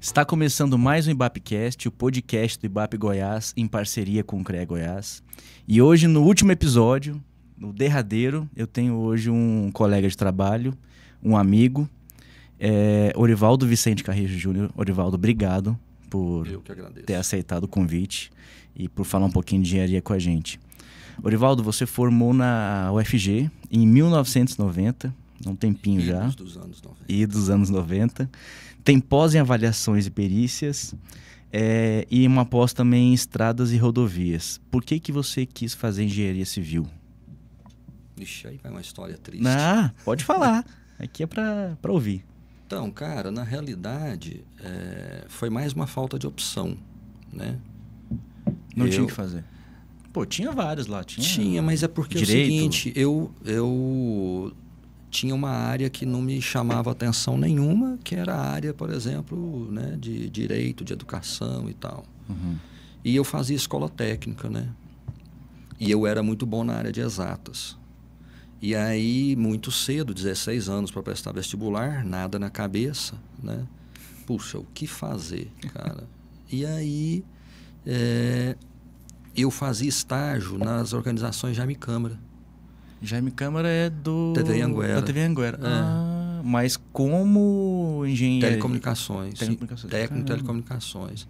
Está começando mais um IBAPcast, o podcast do IBAP Goiás, em parceria com o CREA Goiás. E hoje, no último episódio, no derradeiro, eu tenho hoje um colega de trabalho, um amigo, Orivaldo Vicente Carrijo Júnior. Orivaldo, obrigado por ter aceitado o convite e por falar um pouquinho de engenharia com a gente. Orivaldo, você formou na UFG em 1990, um tempinho já. Dos anos 90. Tem pós em avaliações e perícias e uma pós também em estradas e rodovias. Por que você quis fazer engenharia civil? Ixi, aí vai uma história triste. Ah, pode falar. Aqui é para ouvir. Então, cara, na realidade, foi mais uma falta de opção, né? Não tinha o que fazer. Pô, tinha vários lá. Tinha, mas é porque direito. É o seguinte, eu tinha uma área que não me chamava atenção nenhuma, que era a área, por exemplo, né, de direito, de educação e tal. Uhum. E eu fazia escola técnica, né? E eu era muito bom na área de exatas. E aí, muito cedo, 16 anos para prestar vestibular, nada na cabeça, né? Puxa, o que fazer, cara? E aí, eu fazia estágio nas organizações Jaime Câmara. Jaime Câmara é do... TV Anguera. Da TV Anguera. Ah, mas como engenheiro... Telecomunicações. Técnico em telecomunicações.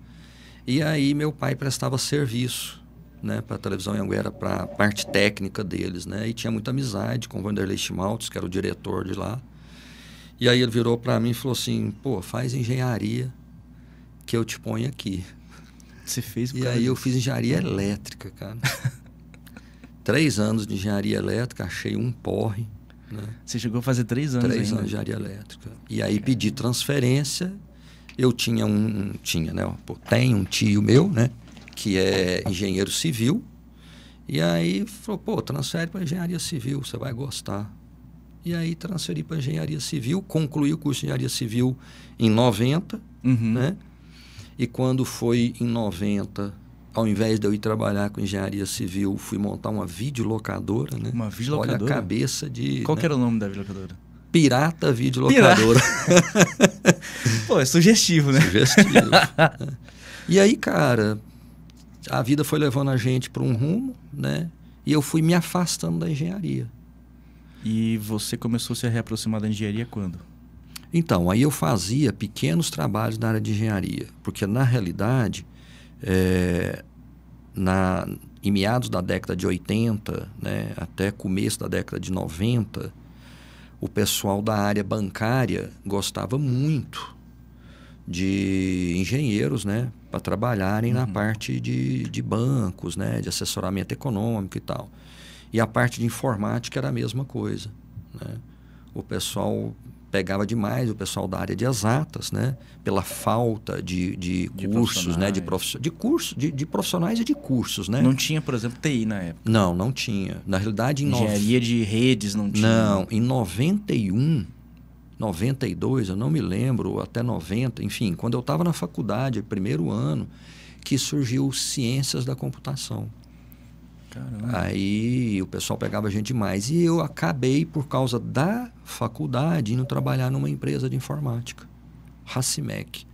E aí, meu pai prestava serviço, né, para a televisão Anguera, para a parte técnica deles, né? E tinha muita amizade com o Vanderlei Schmaltz, que era o diretor de lá. E aí ele virou para mim e falou assim, pô, faz engenharia que eu te ponho aqui. Você fez? E aí eu fiz engenharia elétrica, cara. 3 anos de engenharia elétrica, achei um porre. Né? Você chegou a fazer 3 anos 3 ainda. anos de engenharia elétrica. E aí pedi transferência. Eu tinha tenho um tio meu, né? Que é engenheiro civil. E aí falou, pô, transfere para engenharia civil, você vai gostar. E aí transferi para engenharia civil, concluí o curso de engenharia civil em 90, né? E quando foi em 90, ao invés de eu ir trabalhar com engenharia civil, fui montar uma videolocadora, né? Uma videolocadora? Olha a cabeça de... Qual que era o nome da videolocadora? Pirata Videolocadora. Pô, é sugestivo, né? Sugestivo. E aí, cara, a vida foi levando a gente para um rumo, né? E eu fui me afastando da engenharia. E você começou a se reaproximar da engenharia quando? Então, aí eu fazia pequenos trabalhos na área de engenharia. Porque, na realidade, em meados da década de 80, né, até começo da década de 90, o pessoal da área bancária gostava muito de engenheiros, né, para trabalharem na parte de bancos, né, de assessoramento econômico e tal. E a parte de informática era a mesma coisa, né? O pessoal pegava demais o pessoal da área de exatas, né, pela falta de cursos, né, de profissionais e de cursos, né? Não tinha, por exemplo, TI na época? Não tinha. Na realidade, engenharia de redes não tinha? Não, em 91, 92, eu não me lembro, até 90, enfim, quando eu estava na faculdade, primeiro ano, que surgiu Ciências da Computação. Caramba. Aí o pessoal pegava a gente demais. E eu acabei, por causa da faculdade, indo trabalhar numa empresa de informática. Racimec.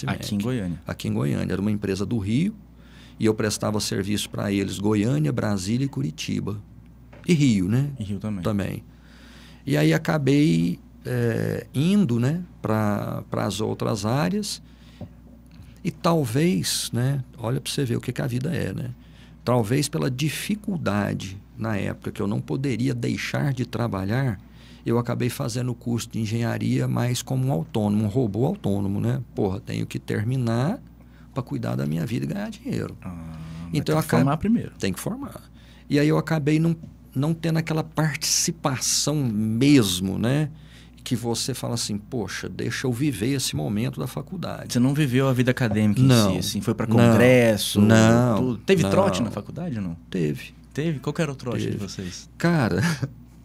Aqui em Goiânia. Aqui em Goiânia. Era uma empresa do Rio. E eu prestava serviço para eles Goiânia, Brasília e Curitiba. E Rio, né? E Rio também. E aí acabei indo, né, para as outras áreas. E talvez, né, olha para você ver o que a vida é, né? Talvez pela dificuldade na época que eu não poderia deixar de trabalhar, eu acabei fazendo o curso de engenharia mais como um autônomo, um robô autônomo, né? Porra, tenho que terminar para cuidar da minha vida e ganhar dinheiro. Então tem que formar primeiro. Tem que formar. E aí eu acabei não tendo aquela participação mesmo, né? Que você fala assim, poxa, deixa eu viver esse momento da faculdade. Você não viveu a vida acadêmica em si, assim? Foi para congresso? Não. Teve trote na faculdade ou não? Teve. Qual que era o trote de vocês? Cara,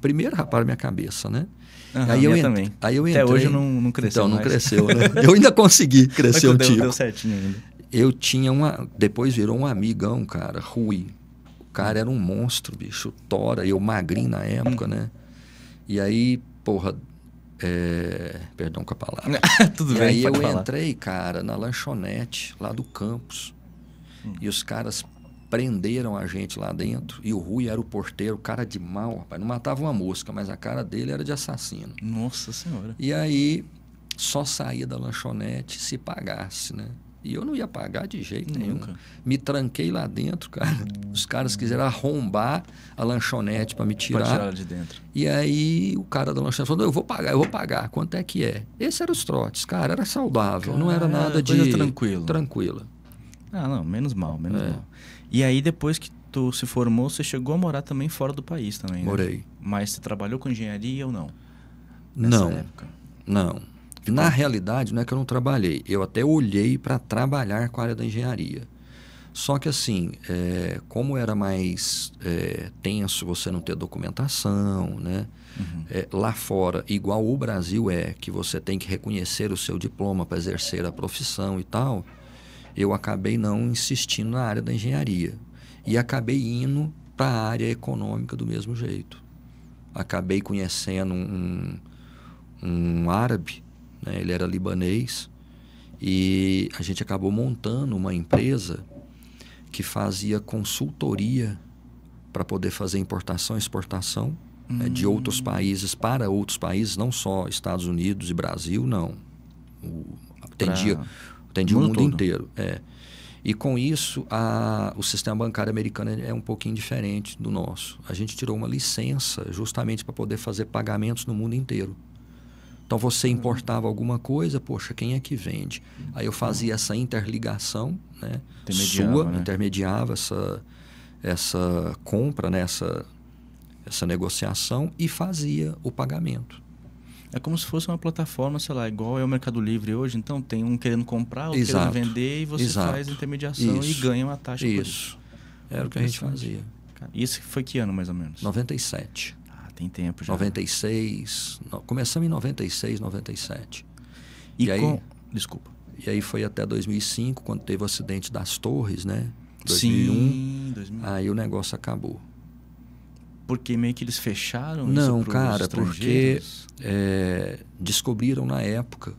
primeiro raparam minha cabeça, né? Aí eu também. Aí eu entrei. Até hoje não cresceu. Então, não cresceu, né? Eu ainda consegui crescer um tipo. Deu certinho ainda. Eu tinha depois virou um amigão, cara, Rui. O cara era um monstro, bicho, tora. Eu magrinho na época, né? E aí, porra... Perdão com a palavra. Tudo E bem, aí pode eu falar. entrei, cara, na lanchonete lá do campus. E os caras prenderam a gente lá dentro. E o Rui era o porteiro, cara de mal, rapaz. Não matava uma mosca, mas a cara dele era de assassino. Nossa Senhora. E aí só saía da lanchonete se pagasse, né? E eu não ia pagar de jeito nenhum. Nunca. Me tranquei lá dentro, cara. Os caras quiseram arrombar a lanchonete para me Pode tirar. tirar ela de dentro. E aí o cara da lanchonete falou, eu vou pagar. Quanto é que é? Esse era os trotes, cara. Era saudável, não era nada de... Coisa tranquila. Tranquila. Ah, não, menos mal. E aí, depois que tu se formou, você chegou a morar também fora do país também, né? Morei. Mas você trabalhou com engenharia ou não? Não, Época? não. Na realidade, não é que eu não trabalhei. Eu até olhei para trabalhar com a área da engenharia. Só que assim, como era mais tenso você não ter documentação, né? Lá fora, igual o Brasil que você tem que reconhecer o seu diploma para exercer a profissão e tal, eu acabei não insistindo na área da engenharia. E acabei indo para a área econômica do mesmo jeito. Acabei conhecendo um árabe, né? Ele era libanês, e a gente acabou montando uma empresa que fazia consultoria para poder fazer importação e exportação de outros países para outros países, não só Estados Unidos e Brasil, não. Atendia o mundo inteiro. E com isso, o sistema bancário americano é um pouquinho diferente do nosso. A gente tirou uma licença justamente para poder fazer pagamentos no mundo inteiro. Então você importava alguma coisa, poxa, quem é que vende? Aí eu fazia essa interligação, né? Intermediava essa compra, né? essa negociação e fazia o pagamento. É como se fosse uma plataforma, sei lá, igual é o Mercado Livre hoje. Então tem um querendo comprar, outro querendo vender e você faz a intermediação e ganha uma taxa por isso. Era o que a gente fazia. Isso foi que ano, mais ou menos? 97. Tem tempo já. 96. Começamos em 96, 97. Desculpa. E aí foi até 2005, quando teve o acidente das torres, né? 2001. Sim, 2001. Aí o negócio acabou. Porque meio que eles fecharam Não, isso cara, porque descobriram na época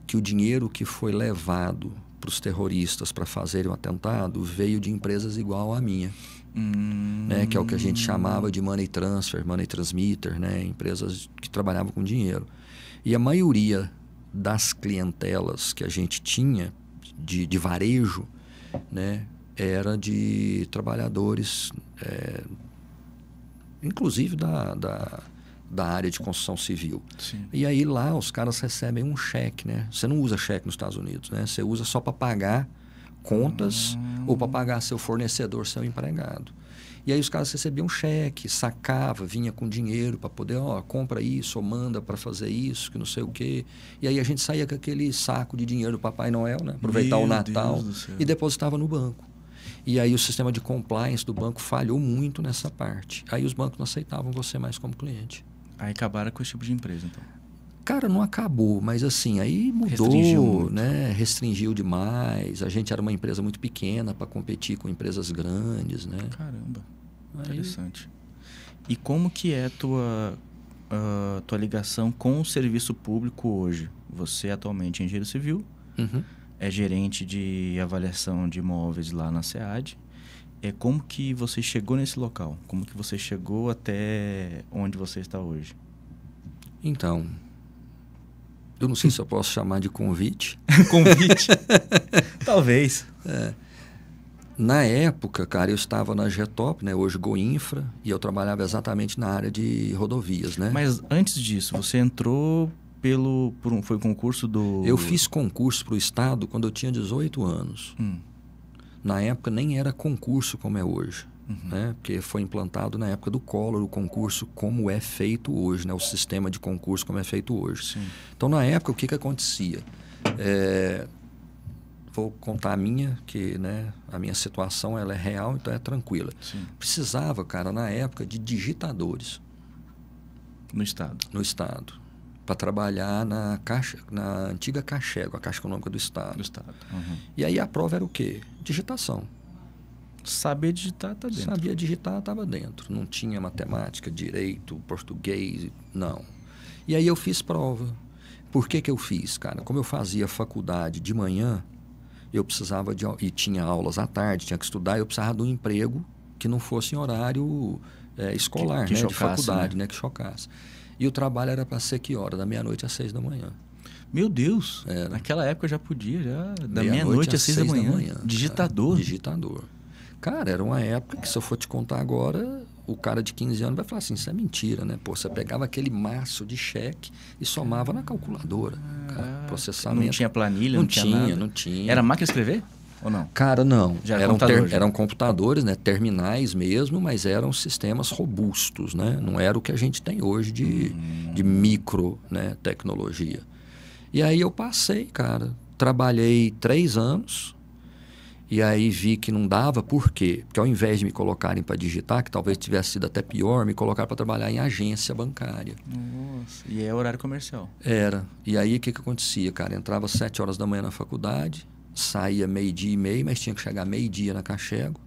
que o dinheiro que foi levado para os terroristas para fazerem o atentado veio de empresas igual à minha. Né, que é o que a gente chamava de money transfer, money transmitter, né, empresas que trabalhavam com dinheiro. E a maioria das clientelas que a gente tinha de varejo, né, era de trabalhadores, inclusive da área de construção civil. Sim. E aí lá os caras recebem um cheque, né? Você não usa cheque nos Estados Unidos, né? Você usa só para pagar contas ou para pagar seu fornecedor, seu empregado. E aí os caras recebiam cheque, sacava, vinha com dinheiro para poder, compra isso, ou manda para fazer isso, que não sei o quê. E aí a gente saía com aquele saco de dinheiro do Papai Noel, né? Aproveitar o Natal e depositava no banco. E aí o sistema de compliance do banco falhou muito nessa parte. Aí os bancos não aceitavam você mais como cliente. Aí acabaram com esse tipo de empresa, então? Cara, não acabou, mas assim, aí mudou, né? Restringiu demais. A gente era uma empresa muito pequena para competir com empresas grandes, né? Caramba, interessante. E como que é a tua ligação com o serviço público hoje? Você atualmente é engenheiro civil, é gerente de avaliação de imóveis lá na SEAD. Como que você chegou nesse local? Como que você chegou até onde você está hoje? Então, eu não sei se eu posso chamar de convite. Convite? Talvez. Na época, cara, eu estava na Getop, né? Hoje Goinfra, e eu trabalhava exatamente na área de rodovias, né? Mas antes disso, você entrou foi concurso do... Eu fiz concurso para o Estado quando eu tinha 18 anos. Na época nem era concurso como é hoje, né? Porque foi implantado na época do Collor o concurso como é feito hoje, né? O sistema de concurso como é feito hoje. Sim. Então, na época, o que acontecia? Vou contar a minha, que, né, a minha situação ela é real, então é tranquila. Sim. Precisava, cara, na época, de digitadores. No Estado? No Estado. Para trabalhar na antiga Caixego, a Caixa Econômica do Estado. E aí a prova era o quê? Digitação. Saber digitar está dentro. Sabia digitar, estava dentro. Não tinha matemática, direito, português, não. E aí eu fiz prova. Por que eu fiz, cara? Como eu fazia faculdade de manhã, eu precisava e tinha aulas à tarde, tinha que estudar, eu precisava de um emprego que não fosse em horário escolar, que né? chocasse, de faculdade, né? Que chocasse. E o trabalho era para ser que hora? Da meia-noite às 6 da manhã. Meu Deus! Era. Naquela época já podia, já da meia-noite às 6 da manhã. Digitador. Cara, digitador. Cara, era uma época que, se eu for te contar agora, o cara de 15 anos vai falar assim, isso é mentira, né? Pô, você pegava aquele maço de cheque e somava na calculadora. Cara, processamento. Não tinha planilha, não tinha nada. Não tinha. Era máquina de escrever ou não? Cara, não. Já era computador, já. Eram computadores, né? Terminais mesmo, mas eram sistemas robustos, né? Não era o que a gente tem hoje de micro, né? Tecnologia. E aí eu passei, cara. Trabalhei 3 anos. E aí vi que não dava, por quê? Porque ao invés de me colocarem para digitar, que talvez tivesse sido até pior, me colocaram para trabalhar em agência bancária. Nossa, e é horário comercial. Era. E aí o que acontecia, cara? Entrava às 7 horas da manhã na faculdade, saía 12:30, mas tinha que chegar 12:00 na Cachego.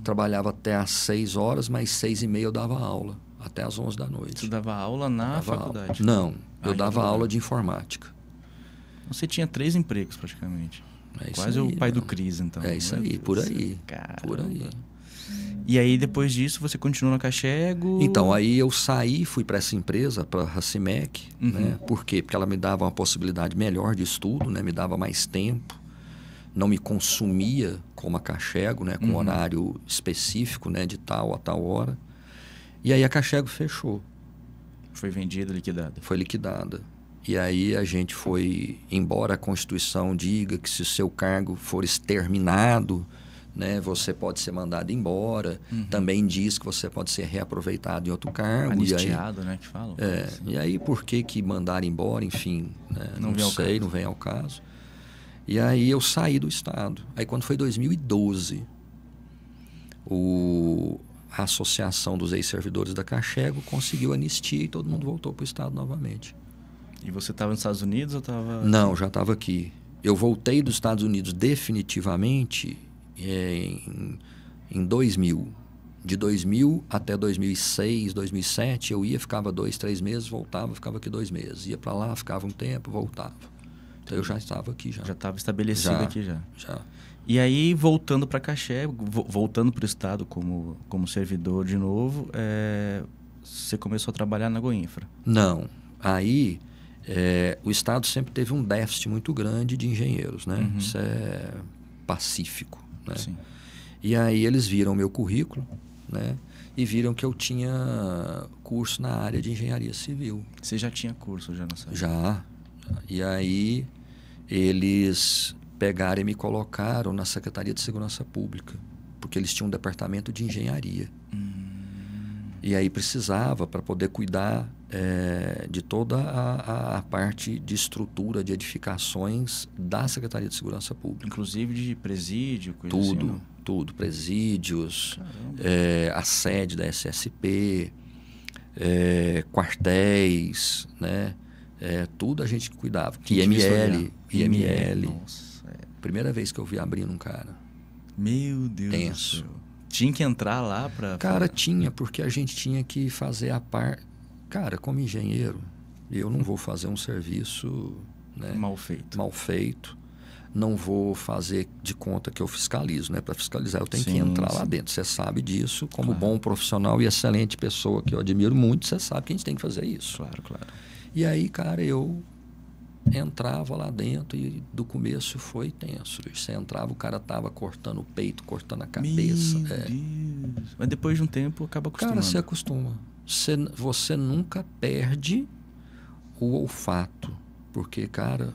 Trabalhava até às 6 horas, mas 6:30 eu dava aula, até às 11 da noite. Você dava aula na faculdade? Não, eu dava aula de informática. Você tinha 3 empregos praticamente. Quase aí, o pai do Cris, então. É isso aí, por aí. Caramba. Por aí. E aí, depois disso, você continuou na Cachego? Então, aí eu saí, fui para essa empresa, para a Racimec, né? Por quê? Porque ela me dava uma possibilidade melhor de estudo, né? Me dava mais tempo, não me consumia como a Cachego, né? Com horário específico, né? De tal a tal hora. E aí a Cachego fechou. Foi vendida, liquidada? Foi liquidada. E aí a gente foi, embora a Constituição diga que se o seu cargo for exterminado, né, você pode ser mandado embora. Também diz que você pode ser reaproveitado em outro cargo. Anistiado, né, que falam. E aí por que mandaram embora, enfim, né, não sei, não vem ao caso. E aí eu saí do Estado. Aí quando foi 2012, a Associação dos Ex-Servidores da Cachego conseguiu anistia e todo mundo voltou para o Estado novamente. E você estava nos Estados Unidos ou estava... Não, já estava aqui. Eu voltei dos Estados Unidos definitivamente em 2000. De 2000 até 2006, 2007, eu ia, ficava 2, 3 meses, voltava, ficava aqui 2 meses. Ia para lá, ficava um tempo, voltava. Então eu já estava aqui já. Já estava estabelecido aqui já. Já. E aí, voltando para Cachego, voltando para o Estado como servidor de novo, você começou a trabalhar na Goinfra? Não. Aí... o Estado sempre teve um déficit muito grande de engenheiros, né? Isso é pacífico, né? Sim. E aí eles viram o meu currículo, né? E viram que eu tinha curso na área de engenharia civil. Você já tinha curso já nessa área? Já. E aí eles pegaram e me colocaram na Secretaria de Segurança Pública, porque eles tinham um departamento de engenharia. E aí precisava, para poder cuidar de toda a parte de estrutura de edificações da Secretaria de Segurança Pública. Inclusive de presídio, coisa Tudo, assim, não? tudo. Presídios, a sede da SSP, quartéis, né? Tudo a gente cuidava. IML. Nossa, Primeira vez que eu vi abrindo um cara. Meu Deus Tenso. do céu. Tinha que entrar lá para... Cara, tinha, porque a gente tinha que fazer a parte... Cara, como engenheiro, eu não vou fazer um serviço, né, mal feito. Não vou fazer de conta que eu fiscalizo, né? Para fiscalizar eu tenho que entrar lá dentro. Você sabe disso, como bom profissional e excelente pessoa que eu admiro muito, você sabe que a gente tem que fazer isso. Claro. E aí, cara, eu entrava lá dentro e do começo foi tenso. Você entrava, o cara tava cortando o peito, cortando a cabeça. Meu Deus. Mas depois de um tempo acaba acostumando. Cara, você acostuma. Você nunca perde o olfato. Porque, cara...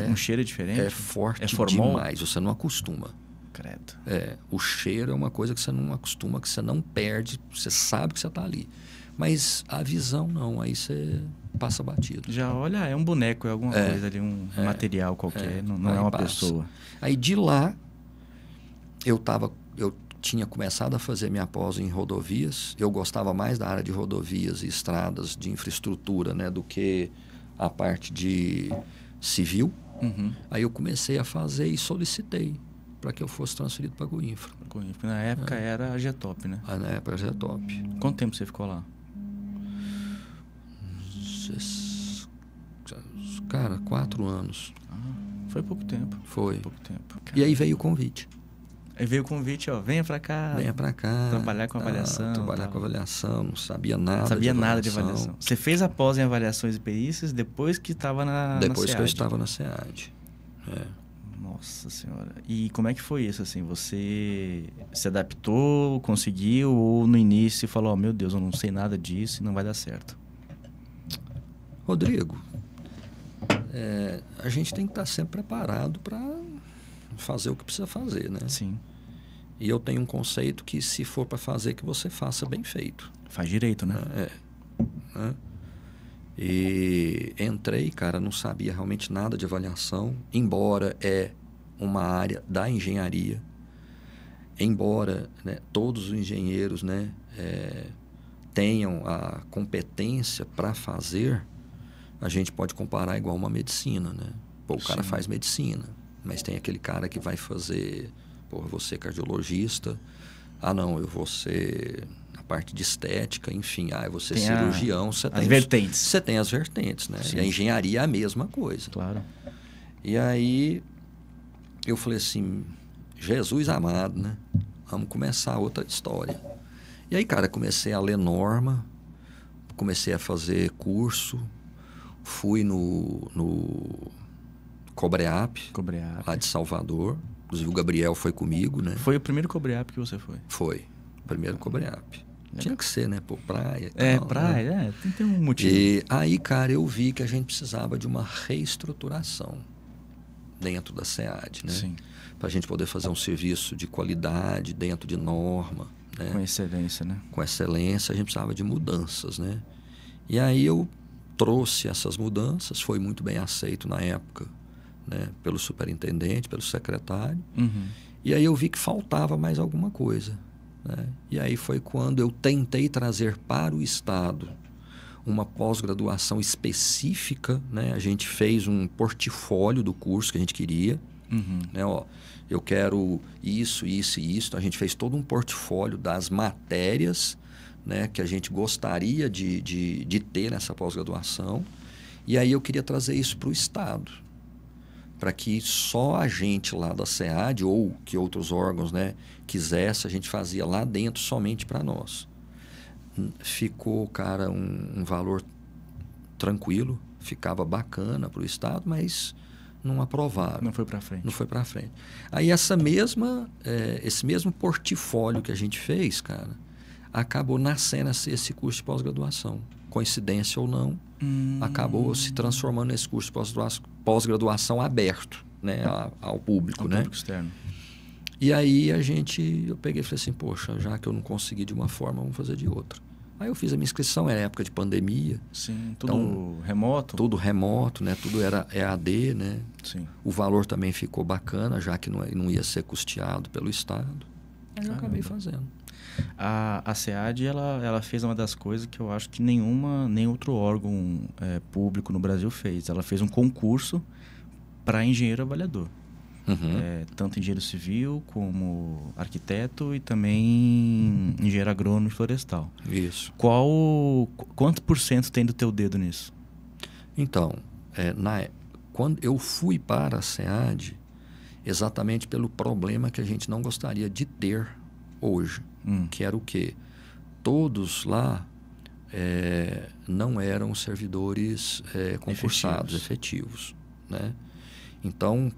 um cheiro diferente? É forte demais. Você não acostuma. Credo. O cheiro é uma coisa que você não acostuma, que você não perde. Você sabe que você está ali. Mas a visão não. Aí você passa batido. Já olha, é um boneco, é alguma coisa ali, um material qualquer. Não é uma pessoa. Aí de lá, eu tinha começado a fazer minha pós em rodovias. Eu gostava mais da área de rodovias e estradas, de infraestrutura, né, do que a parte de civil. Aí eu comecei a fazer e solicitei para que eu fosse transferido para a Goinfra. Na época era a Getop, né? Na época era a Getop. Quanto tempo você ficou lá? Cara, 4 anos. Foi pouco tempo. Foi. Pouco tempo. E aí veio o convite. Aí veio o convite, ó, venha pra cá. Venha pra cá. Trabalhar com avaliação. Trabalhar com avaliação, não sabia nada. Não sabia nada de avaliação. Você fez a pós em avaliações e perícias depois que estava na Depois SEAD. que eu estava na SEAD. Nossa senhora. E como é que foi isso, assim? Você se adaptou, conseguiu, ou no início falou, meu Deus, eu não sei nada disso e não vai dar certo? Rodrigo, a gente tem que estar sempre preparado para fazer o que precisa fazer, né? Sim. E eu tenho um conceito que se for para fazer, que você faça bem feito. Faz direito, né? Né? E entrei, cara, não sabia realmente nada de avaliação, embora é uma área da engenharia, embora, né, todos os engenheiros, né, tenham a competência para fazer, a gente pode comparar igual uma medicina, né? Pô, o cara faz medicina, mas tem aquele cara que vai fazer, pô, eu vou ser cardiologista, não, eu vou ser a parte de estética, enfim, eu vou ser tem cirurgião. As vertentes. Você tem as vertentes, né? Sim. E a engenharia é a mesma coisa. Claro. E aí eu falei assim, Jesus amado, né? Vamos começar outra história. E aí, cara, comecei a ler norma, comecei a fazer curso, fui no Cobreap, lá de Salvador. Inclusive o Gabriel foi comigo, né? Foi o primeiro Cobreap que você foi? Foi. Primeiro Cobreap. Tinha que ser, né? Pô, praia. Praia, né? Tem que ter um motivo. E aí, cara, eu vi que a gente precisava de uma reestruturação dentro da SEAD, né? Sim. Pra gente poder fazer um serviço de qualidade, dentro de norma, né? Com excelência, né? Com excelência, a gente precisava de mudanças, né? E aí eu trouxe essas mudanças, foi muito bem aceito na época, né? Pelo superintendente, pelo secretário. Uhum. E aí eu vi que faltava mais alguma coisa, né? E aí foi quando eu tentei trazer para o Estado uma pós-graduação específica, né? A gente fez um portfólio do curso que a gente queria, né? Eu quero isso, isso e isso. Então, a gente fez todo um portfólio das matérias, né, que a gente gostaria de ter nessa pós-graduação. E aí eu queria trazer isso para o Estado, para que só a gente lá da SEAD ou que outros órgãos, né, quisesse, a gente fazia lá dentro somente para nós. Ficou, cara, um valor tranquilo, ficava bacana para o Estado, mas não aprovaram. Não foi para frente. Não foi para frente. Aí esse mesmo portfólio que a gente fez, cara, acabou nascendo esse curso de pós-graduação. Coincidência ou não, acabou se transformando nesse curso de pós-graduação aberto, né, ao público, né? Público externo. E aí eu peguei e falei assim, poxa, já que eu não consegui de uma forma, vamos fazer de outra. Aí eu fiz a minha inscrição, era época de pandemia. Sim, tudo então, remoto? Tudo remoto, né? Tudo era EAD, né? Sim. O valor também ficou bacana, já que não ia ser custeado pelo Estado. Aí eu acabei fazendo. A SEAD, ela fez uma das coisas que eu acho que nem outro órgão público no Brasil fez. Ela fez um concurso para engenheiro avaliador. Tanto engenheiro civil como arquiteto e também engenheiro agrônomo e florestal. Isso. Quanto por cento tem do teu dedo nisso? Então, quando eu fui para a SEAD, exatamente pelo problema que a gente não gostaria de ter hoje, que era o quê? Todos lá não eram servidores concursados, efetivos, né? Então,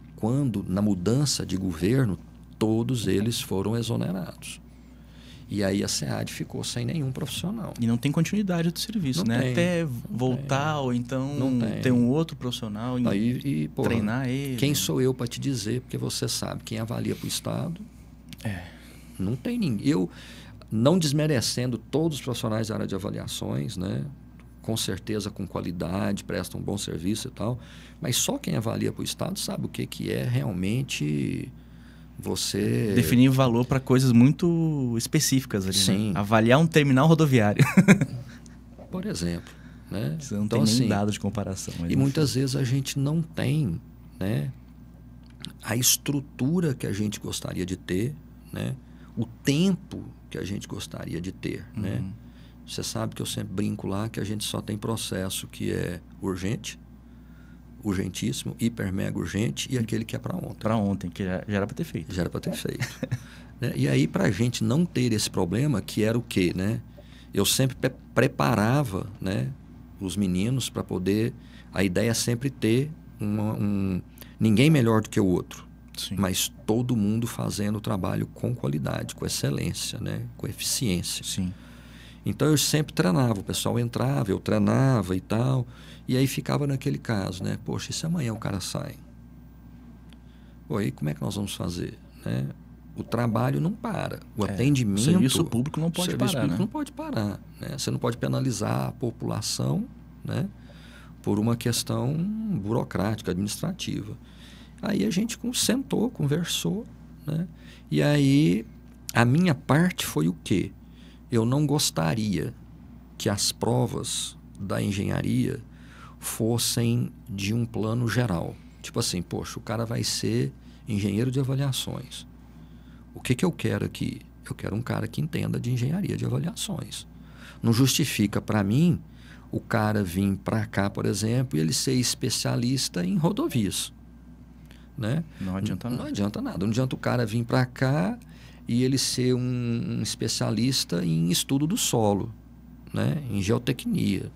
na mudança de governo, todos eles foram exonerados. E aí a SEAD ficou sem nenhum profissional. E não tem continuidade do serviço, não né? Tem, até voltar ou então ter um outro profissional e treinar ele. Quem sou eu para te dizer? Porque você sabe, quem avalia para o Estado, não tem ninguém. Eu, não desmerecendo todos os profissionais da área de avaliações, né? Com certeza com qualidade, prestam um bom serviço e tal, mas só quem avalia para o Estado sabe o que é realmente você... Definir valor para coisas muito específicas ali, Sim. Né? Avaliar um terminal rodoviário. Por exemplo, né? Você não tem nem dado de comparação. E muitas vezes a gente não tem, né, a estrutura que a gente gostaria de ter, né? O tempo que a gente gostaria de ter, né? Você sabe que eu sempre brinco lá que a gente só tem processo que é urgente, urgentíssimo, hiper mega urgente e aquele que é para ontem. Para ontem, que já era para ter feito. Já era para ter feito. Né? E aí, para a gente não ter esse problema, que era o quê? Né? Eu sempre preparava, né, os meninos para poder... A ideia é sempre ter ninguém melhor do que o outro. Sim. Mas todo mundo fazendo o trabalho com qualidade, com excelência, né? Com eficiência. Sim. Então eu sempre treinava, o pessoal entrava, eu treinava e tal, e aí ficava naquele caso, né? Poxa, e se amanhã o cara sai? Pô, aí como é que nós vamos fazer? Né? O trabalho não para, o atendimento... O serviço público não pode parar, público né? não pode parar, né? Você não pode penalizar a população, né? Por uma questão burocrática, administrativa. Aí a gente sentou, conversou, né? E aí a minha parte foi o quê? Eu não gostaria que as provas da engenharia fossem de um plano geral. Tipo assim, poxa, o cara vai ser engenheiro de avaliações. O que eu quero aqui? Eu quero um cara que entenda de engenharia de avaliações. Não justifica para mim o cara vir para cá, por exemplo, e ele ser especialista em rodovias. Né? Não adianta nada. Não adianta nada. Não adianta o cara vir para cá e ele ser um especialista em estudo do solo, né? Em geotecnia.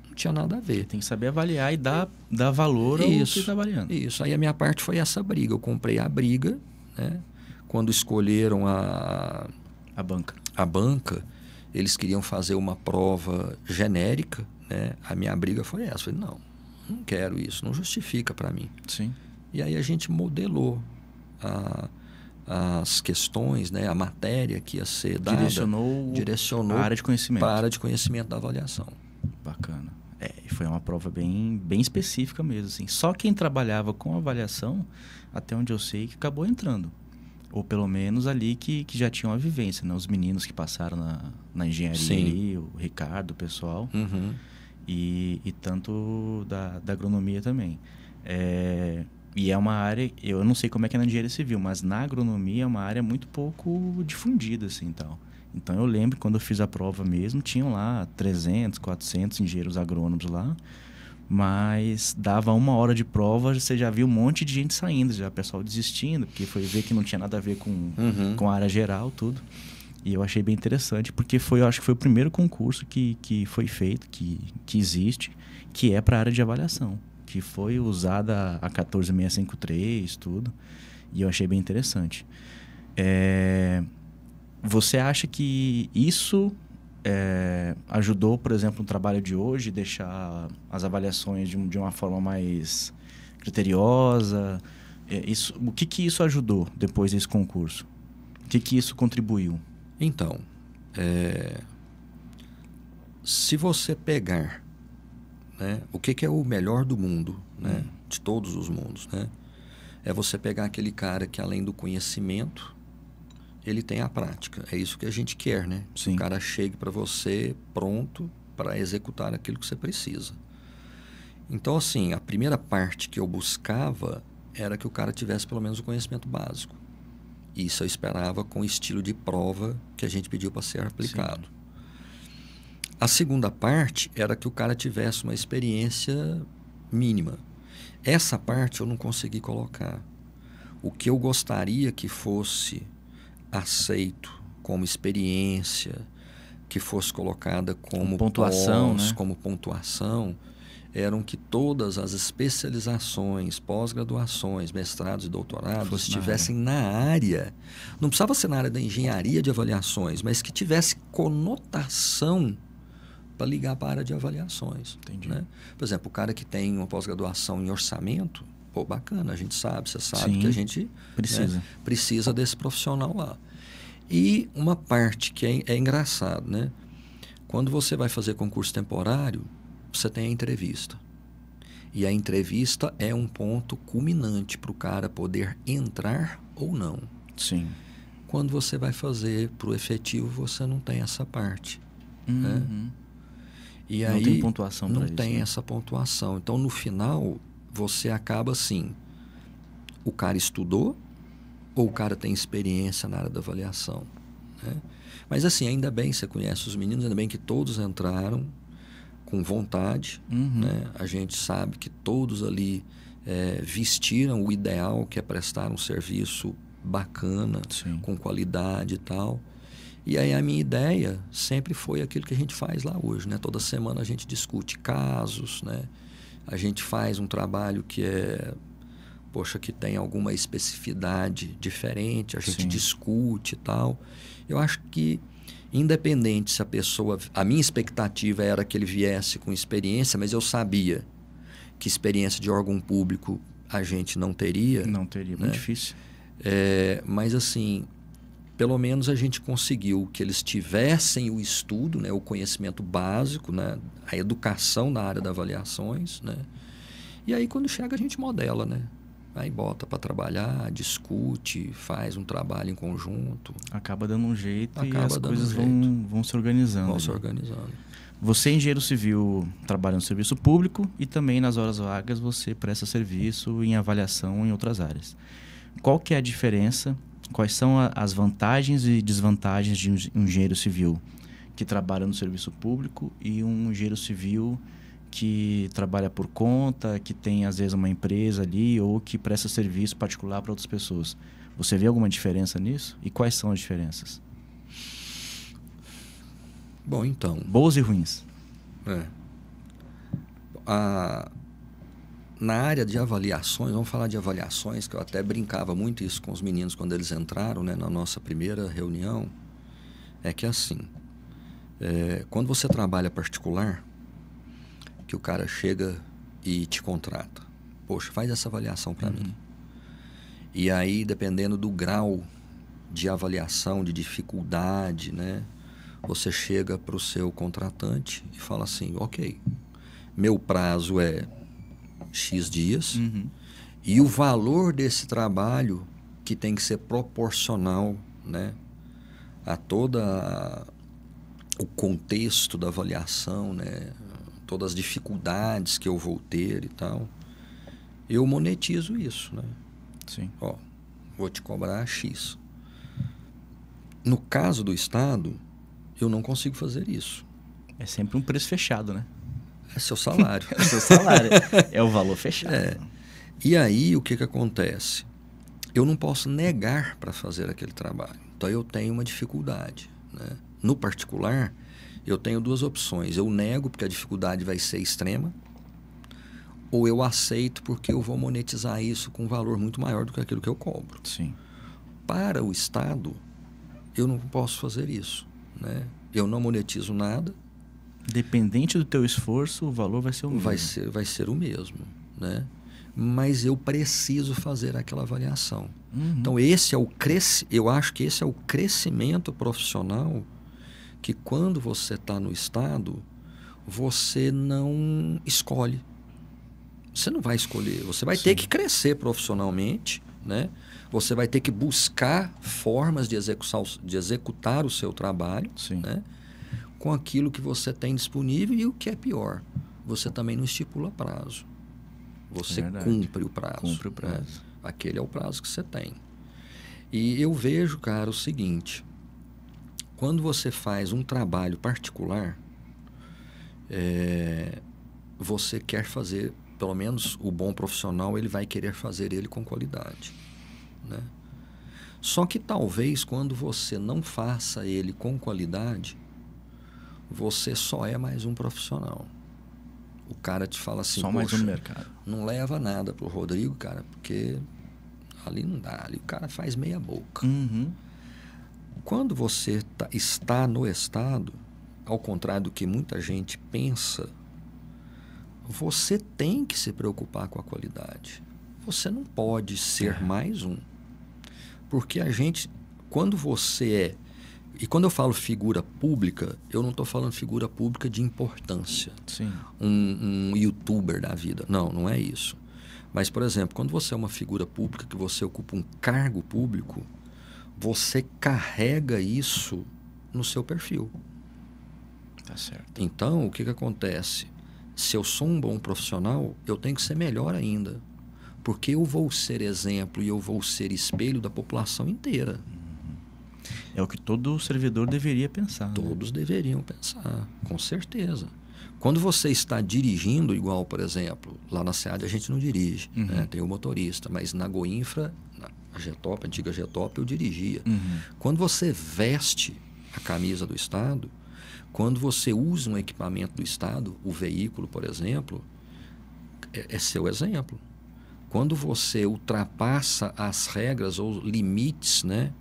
Não tinha nada a ver. Tem que saber avaliar e dar valor ao que está avaliando. Isso. Aí a minha parte foi essa briga. Eu comprei a briga, né? Quando escolheram a banca, eles queriam fazer uma prova genérica, né? A minha briga foi essa. Eu falei, não quero isso, não justifica para mim. Sim. E aí a gente modelou as questões, né? A matéria que ia ser dada. Direcionou a área de conhecimento. Para a área de conhecimento da avaliação. Bacana. E foi uma prova bem específica mesmo. Assim. Só quem trabalhava com avaliação, até onde eu sei, que acabou entrando. Ou pelo menos ali que já tinham a vivência, né? Os meninos que passaram na engenharia ali, o Ricardo, o pessoal. Uhum. E tanto da agronomia também. E é uma área, eu não sei como é que é na engenharia civil, mas na agronomia é uma área muito pouco difundida, assim, tal. Então, eu lembro, quando eu fiz a prova mesmo, tinham lá 300, 400 engenheiros agrônomos lá, mas dava 1 hora de prova, você já viu um monte de gente saindo, já o pessoal desistindo, porque foi ver que não tinha nada a ver com a área geral, tudo. E eu achei bem interessante, porque eu acho que foi o primeiro concurso que foi feito, que existe, que é para a área de avaliação. Que foi usada a 14653, tudo. E eu achei bem interessante. Você acha que isso ajudou, por exemplo, no trabalho de hoje, deixar as avaliações de uma forma mais criteriosa? O que isso ajudou depois desse concurso? O que isso contribuiu? Então, se você pegar... né, o que é o melhor do mundo, né, de todos os mundos, né? É você pegar aquele cara que, além do conhecimento, ele tem a prática. É isso que a gente quer, né? Sim. O cara chegue para você pronto para executar aquilo que você precisa. Então, assim, a primeira parte que eu buscava era que o cara tivesse pelo menos o conhecimento básico. Isso eu esperava com o estilo de prova que a gente pediu para ser aplicado. Sim. A segunda parte era que o cara tivesse uma experiência mínima. Essa parte eu não consegui colocar. O que eu gostaria que fosse aceito como experiência, que fosse colocada como pontuação, né? Como pontuação, eram que todas as especializações, pós-graduações, mestrados e doutorados estivessem na área. Não precisava ser na área da engenharia de avaliações, mas que tivesse conotação para ligar para a área de avaliações. Entendi. Né? Por exemplo, o cara que tem uma pós-graduação em orçamento, pô, bacana, a gente sabe, você sabe. Sim, que a gente precisa desse profissional lá. E uma parte que é engraçado, né? Quando você vai fazer concurso temporário, você tem a entrevista. E a entrevista é um ponto culminante para o cara poder entrar ou não. Sim. Quando você vai fazer para o efetivo, você não tem essa parte. Né? E não aí, tem pontuação para isso. Não tem essa pontuação. Então, no final, você acaba assim, o cara estudou ou o cara tem experiência na área da avaliação. Né? Mas assim, ainda bem, você conhece os meninos, ainda bem que todos entraram com vontade, né? A gente sabe que todos ali vestiram o ideal, que é prestar um serviço bacana, Sim. com qualidade e tal. E aí a minha ideia sempre foi aquilo que a gente faz lá hoje, né? Toda semana a gente discute casos, né? A gente faz um trabalho que que tem alguma especificidade diferente, a gente Sim. discute e tal. Eu acho que, independente se a pessoa... A minha expectativa era que ele viesse com experiência, mas eu sabia que experiência de órgão público a gente não teria. Não teria, né? muito difícil. Mas assim, pelo menos a gente conseguiu que eles tivessem o estudo, né? O conhecimento básico, né? A educação na área das avaliações, né? E aí quando chega a gente modela, né? Aí bota para trabalhar, discute, faz um trabalho em conjunto. Acaba dando um jeito e Acaba as dando coisas um vão se organizando. Vão se organizando. Você, engenheiro civil, trabalha no serviço público e também nas horas vagas você presta serviço em avaliação em outras áreas. Qual que é a diferença? Quais são as vantagens e desvantagens de um engenheiro civil que trabalha no serviço público e um engenheiro civil que trabalha por conta, que tem às vezes uma empresa ali ou que presta serviço particular para outras pessoas? Você vê alguma diferença nisso? E quais são as diferenças? Bom, então... Boas e ruins. Na área de avaliações, vamos falar de avaliações, que eu até brincava muito isso com os meninos quando eles entraram, né, na nossa primeira reunião, é que assim, quando você trabalha particular, que o cara chega e te contrata, poxa, faz essa avaliação para mim. E aí, dependendo do grau de avaliação, de dificuldade, né, você chega para o seu contratante e fala assim, ok, meu prazo é X dias e o valor desse trabalho que tem que ser proporcional, né, a toda o contexto da avaliação, né, todas as dificuldades que eu vou ter e tal, eu monetizo isso, né? Sim. Ó, vou te cobrar X. No caso do Estado, eu não consigo fazer isso. É sempre um preço fechado, né? É seu salário. É seu salário. É o valor fechado. E aí, o que acontece? Eu não posso negar para fazer aquele trabalho. Então, eu tenho uma dificuldade, né? No particular, eu tenho duas opções. Eu nego porque a dificuldade vai ser extrema, ou eu aceito porque eu vou monetizar isso com um valor muito maior do que aquilo que eu cobro. Sim. Para o Estado, eu não posso fazer isso, né? Eu não monetizo nada. Dependente do teu esforço, o valor vai ser o mesmo. Vai ser o mesmo, né? Mas eu preciso fazer aquela avaliação. Então, eu acho que esse é o crescimento profissional que quando você está no Estado, você não escolhe. Você não vai escolher. Você vai ter que crescer profissionalmente, né? Você vai ter que buscar formas de executar o seu trabalho, né? Com aquilo que você tem disponível e o que é pior, você também não estipula prazo. Você cumpre o prazo. Cumpre o prazo. Né? Aquele é o prazo que você tem. E eu vejo, cara, o seguinte, quando você faz um trabalho particular, você quer fazer, pelo menos o bom profissional, ele vai querer fazer ele com qualidade, né? Só que talvez quando você não faça ele com qualidade, você só é mais um profissional. O cara te fala assim, só mais um no mercado. Não leva nada pro Rodrigo, cara, porque ali não dá, ali o cara faz meia boca. Quando você está no Estado, ao contrário do que muita gente pensa, você tem que se preocupar com a qualidade. Você não pode ser mais um. Porque a gente, quando você e quando eu falo figura pública, eu não estou falando figura pública de importância. Sim. Um youtuber da vida. Não é isso. Mas, por exemplo, quando você é uma figura pública, que você ocupa um cargo público, você carrega isso no seu perfil. Tá certo. Então, o que acontece? Se eu sou um bom profissional, eu tenho que ser melhor ainda. Porque eu vou ser exemplo e eu vou ser espelho da população inteira. É o que todo servidor deveria pensar. Todos deveriam pensar, com certeza. Quando você está dirigindo, igual, por exemplo, lá na SEAD a gente não dirige, né? Tem o motorista, mas na Goinfra, a Getop, a antiga Getop, eu dirigia. Quando você veste a camisa do Estado, quando você usa um equipamento do Estado, o veículo, por exemplo, é seu exemplo. Quando você ultrapassa as regras ou limites, né?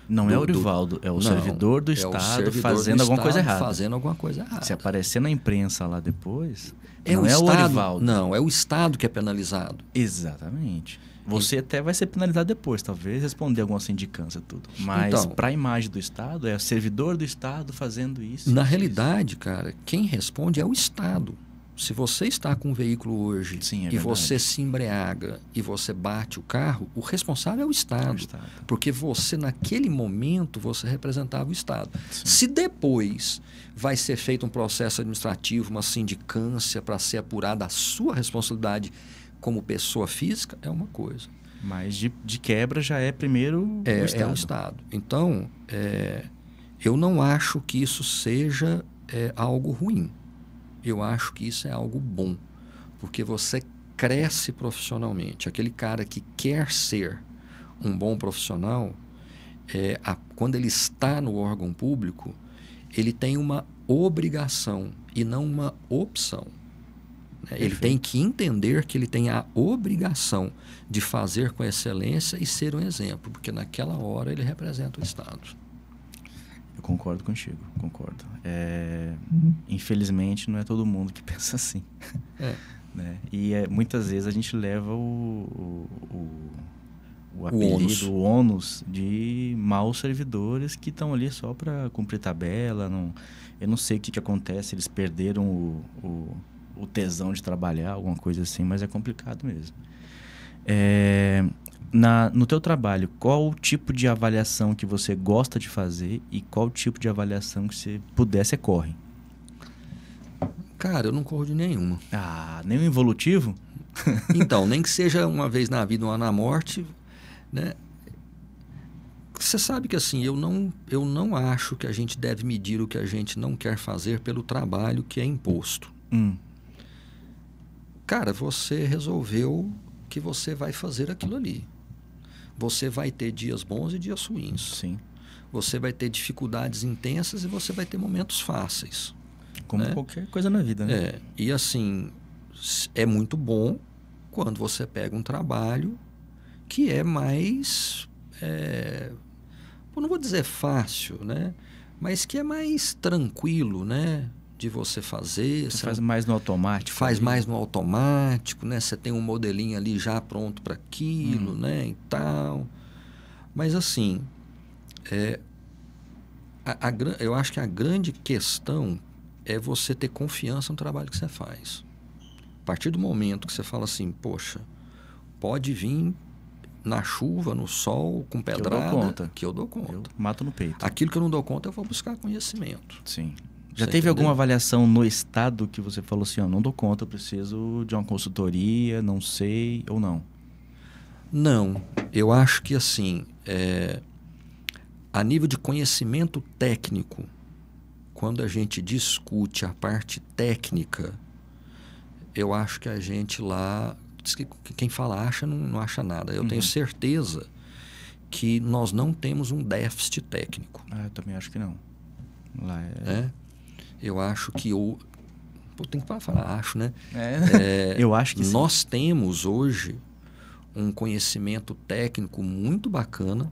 Não é o Orivaldo, é o servidor do Estado fazendo alguma coisa errada. Fazendo alguma coisa errada. Se aparecer na imprensa lá depois, não é o Orivaldo. Não, é o Estado que é penalizado. Exatamente. Você até vai ser penalizado depois, talvez responder alguma sindicância, tudo. Mas então, para a imagem do Estado, é o servidor do Estado fazendo isso. Na realidade, cara, quem responde é o Estado. Se você está com um veículo hoje e você se embriaga e você bate o carro, o responsável é o Estado. Porque você, naquele momento, você representava o Estado. Sim. Se depois vai ser feito um processo administrativo, uma sindicância para ser apurada a sua responsabilidade como pessoa física, é uma coisa. Mas de quebra já é primeiro o Estado. É o Estado. Então, eu não acho que isso seja algo ruim. Eu acho que isso é algo bom, porque você cresce profissionalmente. Aquele cara que quer ser um bom profissional, quando ele está no órgão público, ele tem uma obrigação e não uma opção. Ele tem que entender que ele tem a obrigação de fazer com excelência e ser um exemplo, porque naquela hora ele representa o Estado. Eu concordo contigo, concordo. Infelizmente, não é todo mundo que pensa assim. Né? E muitas vezes a gente leva o apelido, o ônus de maus servidores que estão ali só para cumprir tabela. Eu não sei o que acontece, eles perderam o tesão de trabalhar, alguma coisa assim, mas é complicado mesmo. No teu trabalho, qual o tipo de avaliação que você gosta de fazer e qual o tipo de avaliação que você puder, você corre? Cara, eu não corro de nenhuma. Nem o involutivo? Então, nem que seja uma vez na vida, uma na morte, né? Você sabe que assim, eu não acho que a gente deve medir o que a gente não quer fazer pelo trabalho que é imposto. Cara, você resolveu que você vai fazer aquilo ali. Você vai ter dias bons e dias ruins. Sim. Você vai ter dificuldades intensas e você vai ter momentos fáceis. Como qualquer coisa na vida, né? E assim, é muito bom quando você pega um trabalho que é mais... eu não vou dizer fácil, né? Mas que é mais tranquilo, né? De você fazer. Você faz mais no automático. Faz mais no automático, né? Você tem um modelinho ali já pronto para aquilo, né? E tal. Mas assim, eu acho que a grande questão é você ter confiança no trabalho que você faz. A partir do momento que você fala assim, poxa, pode vir na chuva, no sol, com pedrada, que eu dou conta. Eu mato no peito. Aquilo que eu não dou conta, eu vou buscar conhecimento. Sim. Já teve alguma avaliação no Estado que você falou assim, não dou conta, eu preciso de uma consultoria, não sei, ou não? Não. Eu acho que assim, a nível de conhecimento técnico, quando a gente discute a parte técnica, eu acho que a gente lá... Diz que quem fala acha, não acha nada. Eu tenho certeza que nós não temos um déficit técnico. Eu também acho que não. Lá eu acho que... tem que falar acho, né? Eu acho que nós sim. temos hoje um conhecimento técnico muito bacana.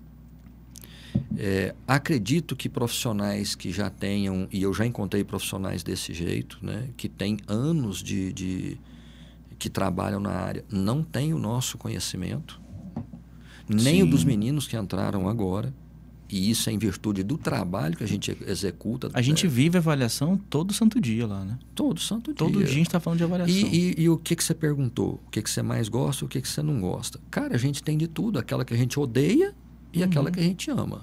Acredito que profissionais que já tenham... E eu já encontrei profissionais desse jeito, né? Que têm anos que trabalham na área, não têm o nosso conhecimento, nem o dos meninos que entraram agora. E isso é em virtude do trabalho que a gente executa. A gente vive avaliação todo santo dia lá, né? Todo santo dia. Todo dia a gente está falando de avaliação. E o que você perguntou? O que você mais gosta e o que você não gosta? Cara, a gente tem de tudo. Aquela que a gente odeia e aquela que a gente ama.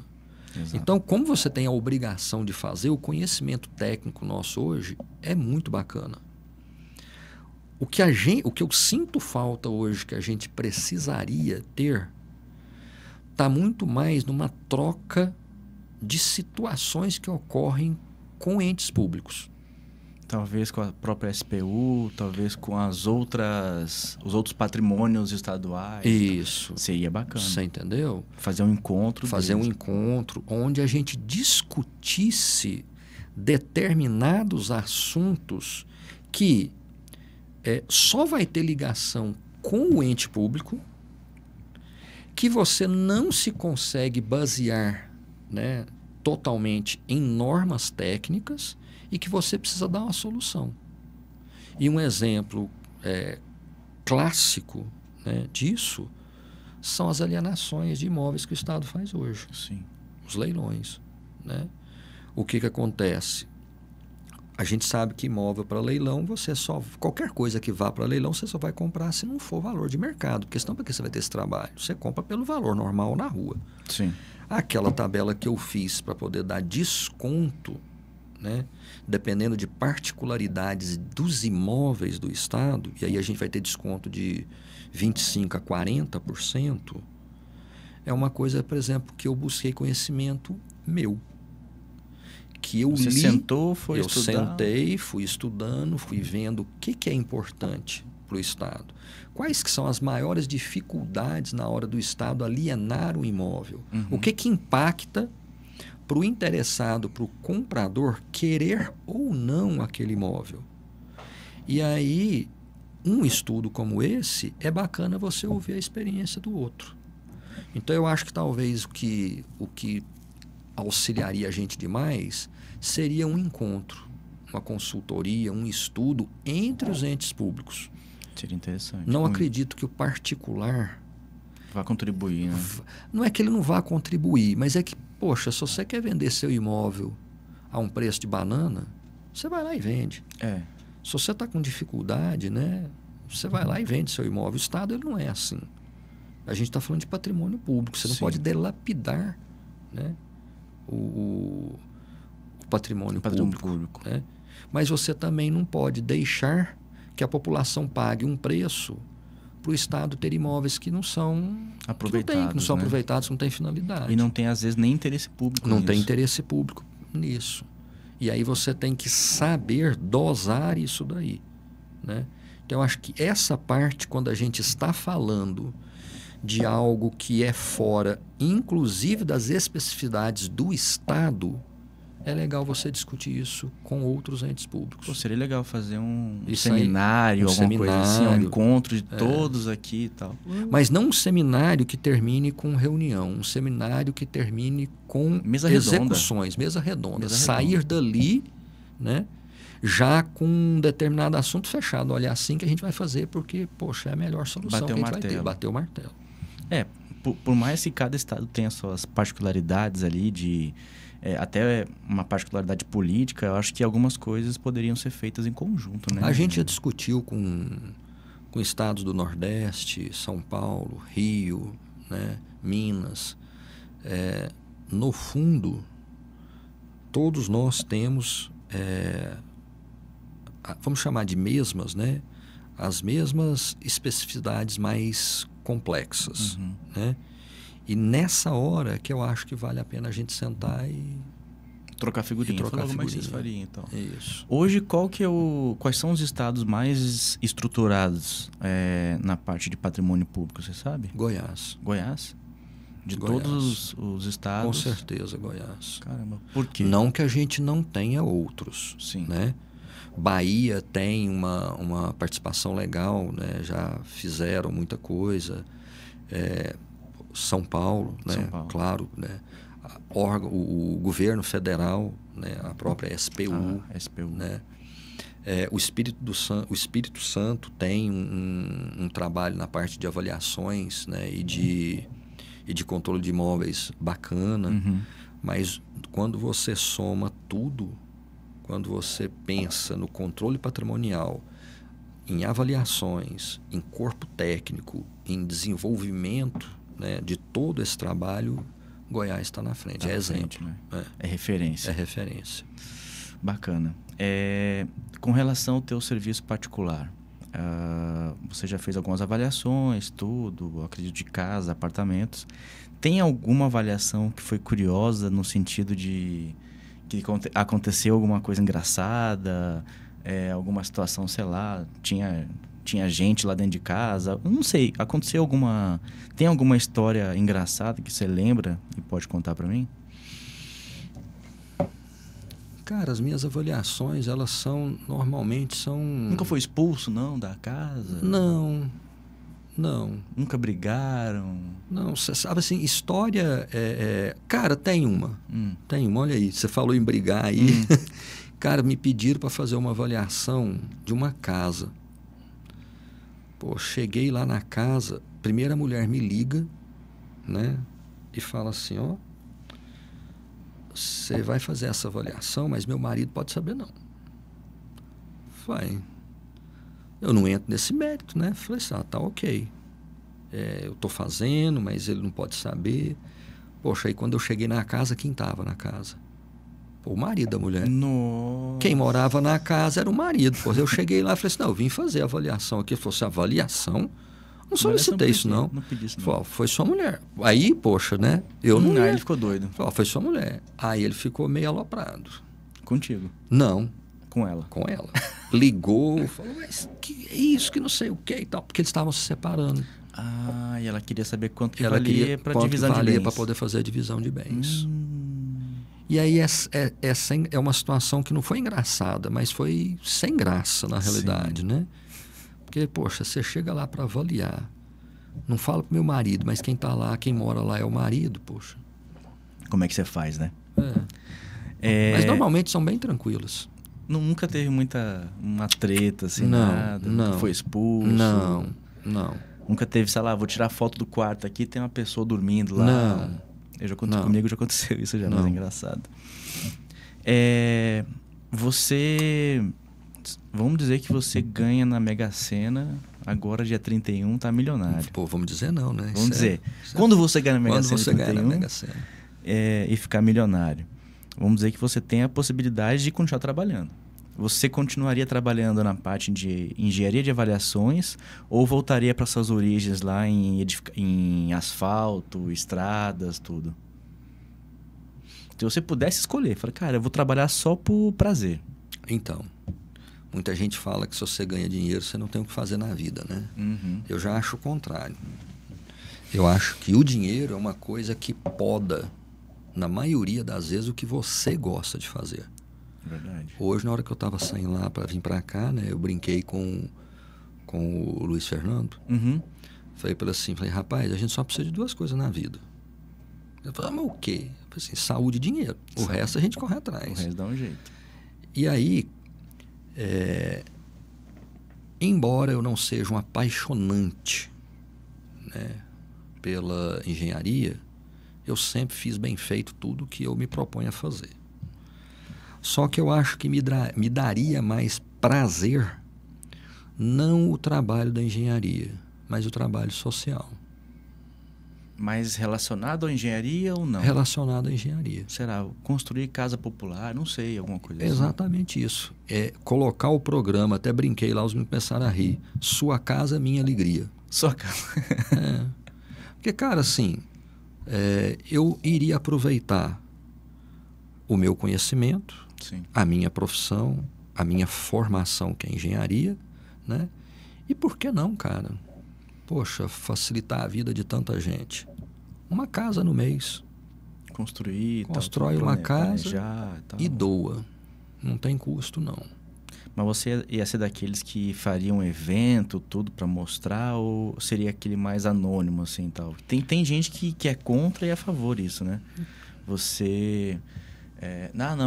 Exato. Então, como você tem a obrigação de fazer, o conhecimento técnico nosso hoje é muito bacana. O que eu sinto falta hoje, que a gente precisaria ter, está muito mais numa troca de situações que ocorrem com entes públicos. Talvez com a própria SPU, talvez com os outros patrimônios estaduais. Isso. Seria bacana. Você entendeu? Fazer um encontro. Fazer um encontro onde a gente discutisse determinados assuntos que só vai ter ligação com o ente público, que você não se consegue basear, né, totalmente em normas técnicas e que você precisa dar uma solução. E um exemplo clássico, né, disso são as alienações de imóveis que o Estado faz hoje. Sim. Os leilões, né? O que acontece? A gente sabe que imóvel para leilão, qualquer coisa que vá para leilão, você só vai comprar se não for valor de mercado. Porque senão, para que você vai ter esse trabalho? Você compra pelo valor normal na rua. Sim. Aquela tabela que eu fiz para poder dar desconto, né, dependendo de particularidades dos imóveis do Estado, e aí a gente vai ter desconto de 25% a 40%, é uma coisa, por exemplo, que eu busquei conhecimento meu. Que eu Você li, sentou, foi eu estudar? sentei, fui estudando, fui vendo o que é importante para o Estado. Quais que são as maiores dificuldades na hora do Estado alienar o imóvel? Uhum. O que impacta para o interessado, para o comprador, querer ou não aquele imóvel? E aí, um estudo como esse, é bacana você ouvir a experiência do outro. Então, eu acho que talvez o que auxiliaria a gente demais seria um encontro, uma consultoria, um estudo entre os entes públicos. Seria interessante. Não muito. acredito que o particular... Vai contribuir, né? Não é que ele não vá contribuir, mas é que, poxa, se você quer vender seu imóvel a um preço de banana, você vai lá e vende. Se você está com dificuldade, né, você vai lá e vende seu imóvel. O Estado ele não é assim. A gente está falando de patrimônio público. Você não pode delapidar, né, o patrimônio público. Né? Mas você também não pode deixar que a população pague um preço para o Estado ter imóveis que não são aproveitados, que não são aproveitados, não têm finalidade. E não tem, às vezes, nem interesse público Não nisso. tem interesse público nisso. E aí você tem que saber dosar isso daí, né? Então, eu acho que essa parte, quando a gente está falando de algo que é fora, inclusive das especificidades do Estado, é legal você discutir isso com outros entes públicos. Pô, seria legal fazer um Isso seminário, aí, alguma coisa assim, um encontro de todos aqui e tal. Mas não um seminário que termine com reunião, um seminário que termine com execuções, mesa redonda. Sair dali, né, já com um determinado assunto fechado. Olha, é assim que a gente vai fazer, porque, poxa, é a melhor solução que a gente vai ter. Bater o martelo. Por mais que cada estado tenha suas particularidades ali de... até uma particularidade política, eu acho que algumas coisas poderiam ser feitas em conjunto, né? A gente já discutiu com estados do Nordeste, São Paulo, Rio, né, Minas. No fundo, todos nós temos, vamos chamar de mesmas, né? As mesmas especificidades mais complexas, né? E nessa hora que eu acho que vale a pena a gente sentar e trocar figurinha. Como é que vocês fariam, então? Isso. Hoje, quais são os estados mais estruturados na parte de patrimônio público, você sabe? Goiás. Goiás? De todos os estados? Com certeza, Goiás. Caramba, por quê? Não que a gente não tenha outros. Sim. Né? Bahia tem uma participação legal, né? Já fizeram muita coisa. São Paulo, né? São Paulo. Claro, né? O governo federal, né? A própria SPU, SPU. Né? O Espírito Santo tem um trabalho na parte de avaliações, né? e de controle de imóveis bacana, mas quando você soma tudo, quando você pensa no controle patrimonial, em avaliações, em corpo técnico, em desenvolvimento, né, de todo esse trabalho, Goiás está na frente. Exemplo. Né? É referência. É referência. Bacana. Com relação ao teu serviço particular, você já fez algumas avaliações, tudo, acredito, de casa, apartamentos. Tem alguma avaliação que foi curiosa no sentido de que aconteceu alguma coisa engraçada? alguma situação, sei lá, tinha gente lá dentro de casa, eu não sei, aconteceu alguma... Tem alguma história engraçada que você lembra e pode contar pra mim? Cara, as minhas avaliações, elas normalmente são... Nunca foi expulso, não, da casa? Não. Nunca brigaram? Não, você sabe assim, história... Cara, tem uma. Tem uma, olha aí. Você falou em brigar aí. Cara, me pediram para fazer uma avaliação de uma casa. Pô, cheguei lá na casa, primeira mulher me liga, né? E fala assim, ó... Você vai fazer essa avaliação, mas meu marido pode saber não. Falei, eu não entro nesse mérito, né? Falei assim, tá ok. Eu tô fazendo, mas ele não pode saber. Poxa, aí quando eu cheguei na casa, quem tava na casa? Pô, o marido da mulher. Nossa. Quem morava na casa era o marido. Pô, eu cheguei lá e falei assim, não, eu vim fazer a avaliação aqui. Ele falou assim, avaliação? Não solicitei isso, não. Não pedi isso, não. Falei, foi sua mulher. Aí, poxa, né? Eu não ia. Aí ele ficou doido. Falei, foi sua mulher. Aí ele ficou meio aloprado. Contigo? Não. Com ela? Com ela. Ligou, falou, mas que é isso, que não sei o que e tal. Porque eles estavam se separando. Ah, e ela queria saber quanto que ela valia para divisão de bens. Para poder fazer a divisão de bens. E aí essa é uma situação que não foi engraçada, mas foi sem graça na realidade, né? Porque, poxa, você chega lá para avaliar, não fala pro meu marido, mas quem tá lá, quem mora lá é o marido, poxa. Como é que você faz, né? Mas normalmente são bem tranquilos. Nunca teve uma treta, assim, não, nada? Não. Nunca foi expulso? Não. Nunca teve, sei lá, vou tirar foto do quarto aqui, tem uma pessoa dormindo lá. Não. Comigo já aconteceu isso já, mas é engraçado. Vamos dizer que você ganha na Mega Sena, agora dia 31, tá milionário. Pô, vamos dizer não, né? Vamos dizer. Quando você ganha na Mega Sena, quando você ganha na Mega Sena. E ficar milionário, vamos dizer que você tem a possibilidade de continuar trabalhando. Você continuaria trabalhando na parte de engenharia de avaliações ou voltaria para suas origens lá em asfalto, estradas, tudo? Se você pudesse escolher, fala, cara, eu vou trabalhar só por prazer. Então, muita gente fala que se você ganha dinheiro, você não tem o que fazer na vida, né? Eu já acho o contrário. Eu acho que o dinheiro é uma coisa que poda, na maioria das vezes, o que você gosta de fazer. Verdade. Hoje, na hora que eu estava saindo lá para vir para cá, né, eu brinquei com o Luiz Fernando. Falei para ele assim, rapaz, a gente só precisa de duas coisas na vida. Ele falou, mas o quê? Eu falei assim, saúde e dinheiro. O resto a gente corre atrás. O resto dá um jeito. E aí, embora eu não seja um apaixonante, né, pela engenharia, eu sempre fiz bem feito tudo que eu me proponho a fazer. Só que eu acho que me daria mais prazer não o trabalho da engenharia, mas o trabalho social. Mas relacionado à engenharia ou não? Relacionado à engenharia. Será? Construir casa popular? Não sei, alguma coisa assim. Exatamente isso. Colocar o programa, até brinquei lá, os meninos começaram a rir. Sua casa, minha alegria. Sua casa. Porque, cara, assim, eu iria aproveitar o meu conhecimento, sim, a minha profissão, a minha formação, que é engenharia, né? E por que não, cara? Poxa, facilitar a vida de tanta gente. Uma casa no mês. Constrói uma casa e tal. doa. Não tem custo, não. Mas você ia ser daqueles que fariam um evento, tudo para mostrar, ou seria aquele mais anônimo, assim, tal? Tem gente que é contra e é a favor disso, né? Você...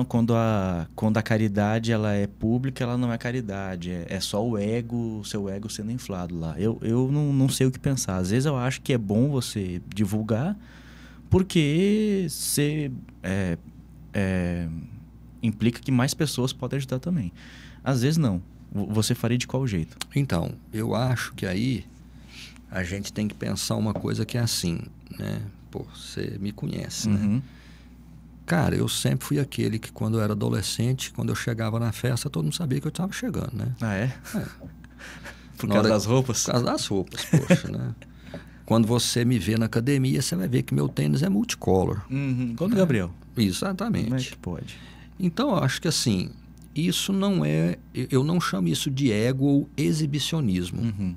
quando a caridade ela é pública, ela não é caridade. É só o seu ego sendo inflado lá. Eu não sei o que pensar. Às vezes eu acho que é bom você divulgar, porque você implica que mais pessoas podem ajudar também. Às vezes não. Você faria de qual jeito? Então, eu acho que aí a gente tem que pensar uma coisa que é assim, né? Pô, você me conhece, né? Cara, eu sempre fui aquele que quando eu era adolescente, quando eu chegava na festa, todo mundo sabia que eu estava chegando, né? Ah, é? Por causa das roupas? Por causa das roupas, poxa, né? Quando você me vê na academia, você vai ver que meu tênis é multicolor. Igual do Gabriel. Exatamente. Como é que pode? Então, eu acho que assim, isso não é... Eu não chamo isso de ego ou exibicionismo. Uhum.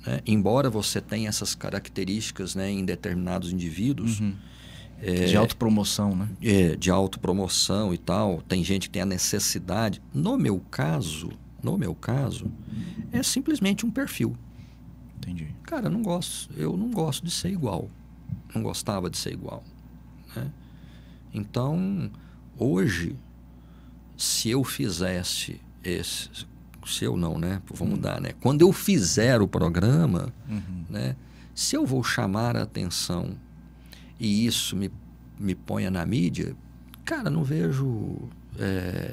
Né? Embora você tenha essas características, né, em determinados indivíduos... Uhum. De autopromoção, né? De autopromoção e tal. Tem gente que tem a necessidade. No meu caso, é simplesmente um perfil. Entendi. Cara, eu não gosto de ser igual. Não gostava de ser igual. Né? Então, hoje, se eu fizesse esse... Se eu não, né? Vou mudar, né? Quando eu fizer o programa, né? Se eu vou chamar a atenção e isso me ponha na mídia, cara, não vejo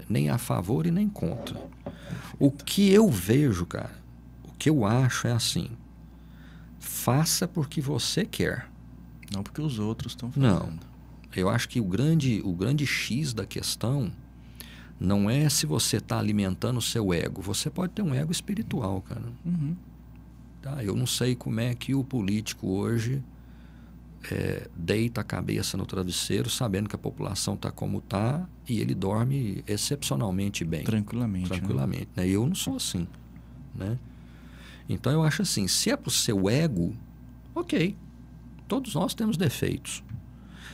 nem a favor e nem contra. O que eu vejo, cara, o que eu acho é assim: faça porque você quer. Não porque os outros estão fazendo. Não. Eu acho que o grande X da questão não é se você está alimentando o seu ego. Você pode ter um ego espiritual, cara. Uhum. Tá? Eu não sei como é que o político hoje deita a cabeça no travesseiro sabendo que a população está como está e ele dorme excepcionalmente bem. Tranquilamente. Né? Eu não sou assim. Né? Então eu acho assim, se é para o seu ego, ok. Todos nós temos defeitos.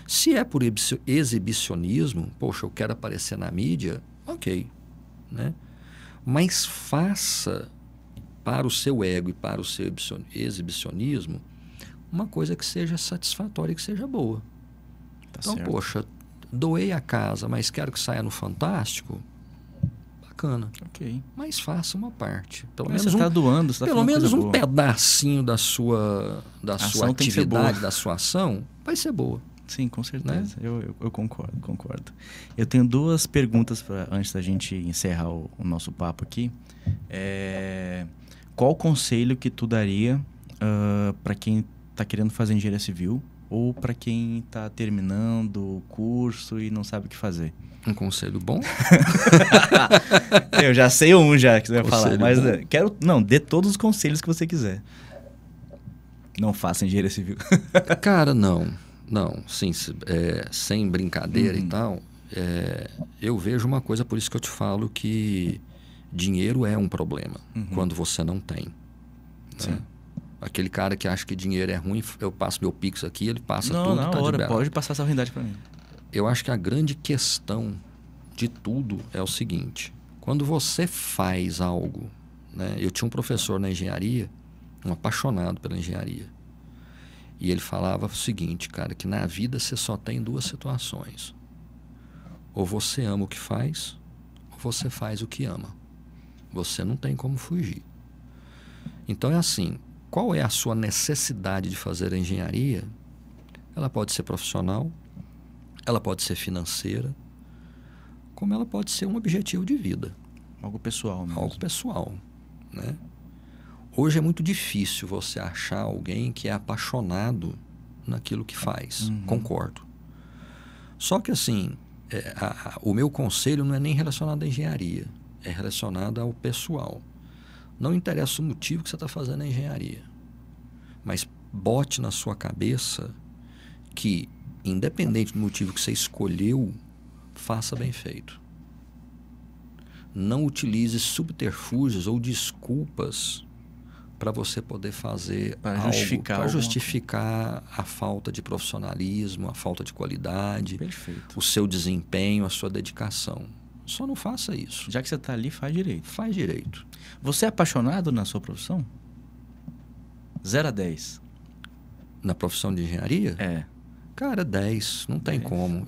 Se é por exibicionismo, poxa, eu quero aparecer na mídia, ok. Né? Mas faça para o seu ego e para o seu exibicionismo uma coisa que seja satisfatória e que seja boa. Tá então, certo. Poxa, doei a casa, mas quero que saia no Fantástico. Bacana. Ok. Mas faça uma parte. Pelo Mas menos você está doando, você está pelo fazendo menos coisa um boa. pedacinho da sua Ação tem que ser boa. atividade, da sua ação, vai ser boa. Sim, com certeza. Né? Eu concordo. Eu tenho duas perguntas antes da gente encerrar o nosso papo aqui. Qual conselho que tu daria para quem está querendo fazer engenharia civil ou para quem está terminando o curso e não sabe o que fazer? Um conselho bom? Eu já sei um já que você vai falar, mas bom. dê todos os conselhos que você quiser. Não faça engenharia civil. Cara, não, sim, sem brincadeira e tal, eu vejo uma coisa, por isso que eu te falo que dinheiro é um problema quando você não tem. Né? Aquele cara que acha que dinheiro é ruim, eu passo meu Pix aqui, ele passa tudo. Na hora, pode passar essa ruindade para mim. Eu acho que a grande questão de tudo é o seguinte: quando você faz algo, né? Eu tinha um professor na engenharia, um apaixonado pela engenharia, e ele falava o seguinte, cara, que na vida você só tem duas situações: ou você ama o que faz, ou você faz o que ama. Você não tem como fugir. Então é assim, qual é a sua necessidade de fazer a engenharia? Ela pode ser profissional, ela pode ser financeira, como ela pode ser um objetivo de vida. Algo pessoal mesmo. Algo pessoal, né? Hoje é muito difícil você achar alguém que é apaixonado naquilo que faz. Concordo. Só que assim, o meu conselho não é nem relacionado à engenharia, é relacionado ao pessoal. Não interessa o motivo que você está fazendo a engenharia, mas bote na sua cabeça que, independente do motivo que você escolheu, faça bem feito. Não utilize subterfúgios ou desculpas para você poder fazer algo para justificar a falta de profissionalismo, a falta de qualidade, Perfeito. O seu desempenho, a sua dedicação. Só não faça isso. Já que você está ali, faz direito. Faz direito. Você é apaixonado na sua profissão? 0 a 10. Na profissão de engenharia? Cara, 10. Não tem como.